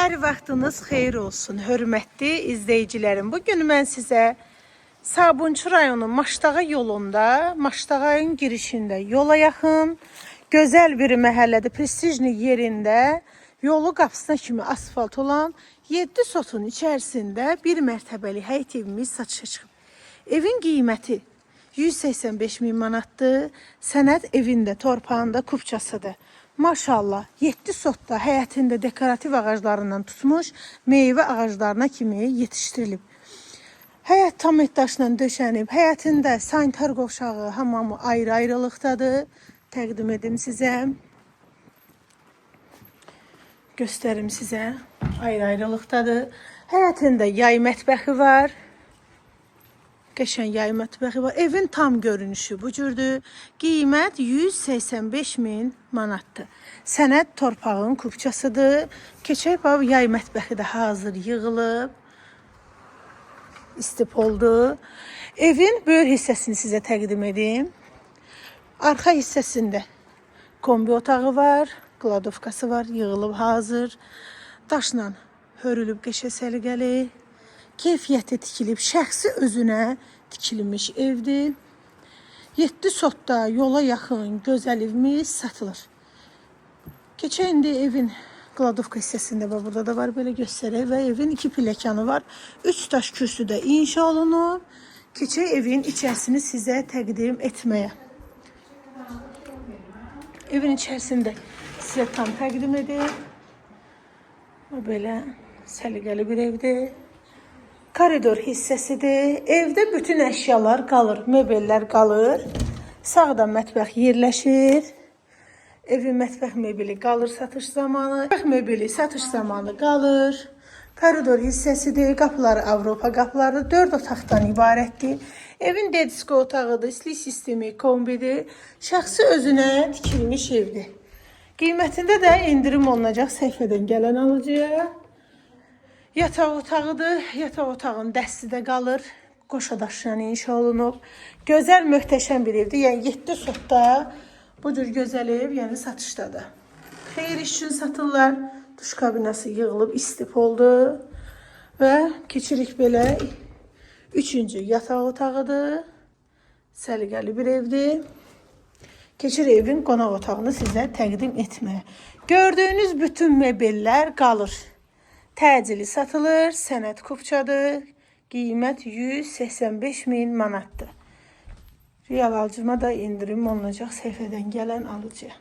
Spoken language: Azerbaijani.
Hər vaxtınız xeyir olsun, hörmətli izləyicilərim. Bugün mən sizə Sabunçu rayonu Maştağa yolunda, Maştağayın girişində yola yaxın, gözəl bir məhəllədə, prestijli yerində, yolu qapısına kimi asfalt olan 7 sotun içərisində bir mərtəbəli həyət evimiz satışa çıxıb. Evin qiyməti 185 min manatdır. Sənəd evində, torpağında kupçasıdır. Maşallah 7 sotda həyətində dekorativ ağaclarından tutmuş meyvə ağaclarına kimi yetişdirilib. Həyət tam daşla döşənib. Həyətində sanitar qovşağı, hamamı ayrı-ayrılıqdadır. Təqdim edim sizə. Göstərim sizə. Ayrı-ayrılıqdadır. Həyətində yay mətbəxi var. Qəşəng yay mətbəxi var. Evin tam görünüşü bu cürdür. Qiymət 185 min manatdır. Sənəd torpağın kupçasıdır. Keçək bax, yay mətbəxi də hazır yığılıb. İstip oldu. Evin böyük hissəsini sizə təqdim edim. Arxa hissəsində kombi otağı var. Kladovkası var. Yığılıb hazır. Daşla hörülüb qəşəng səliqəli. Keyfiyyəti tikilib, şəxsi özünə tikilmiş evdir. 7 sotda yola yaxın gözəl evimiz satılır. Keçək indi evin Kladovka hissəsində burada da var, belə göstərək və evin 2 pilləkəni var. 3 daş kürsüdə inşa olunub. Keçək evin içərisini sizə təqdim etməyə. Evin içərisində sizə tam təqdim edir. Belə səliqəli bir evdir. Koridor hissəsidir. Evdə bütün əşyalar qalır, mebellər qalır. Sağda mətbəx yerləşir. Evin mətbəx mebeli qalır satış zamanı. Mətbəx mebeli satış zamanı qalır. Koridor hissəsidir. Qapıları Avropa qapıları 4 otaqdan ibarətdir. Evin dedisko otağıdır, istilik sistemi, kombidir. Şəxsi özünə tikilmiş evdir. Qiymətində də indirim olunacaq səhifədən gələn alıcıya. Yataq otağıdır. Yataq otağın dəsti də qalır. Qoşa daşla inşa olunub. Gözəl, möhtəşəm bir evdir. Yəni 7 sotda bu cür gözəl ev, yəni satışdadır. Xeyir iş üçün satırlar. Duş kabinası yığılıb, istip oldu. Və keçirik belə 3-cü yataq otağıdır. Səliqəli bir evdir. Keçir evin qonaq otağını sizə təqdim etməyə. Gördüyünüz bütün mebellər qalır. Təcili satılır, sənəd kupçadır, qiymət 185 min manatdır. Real alıcıma da indirim olunacaq səhifədən gələn alıcıya.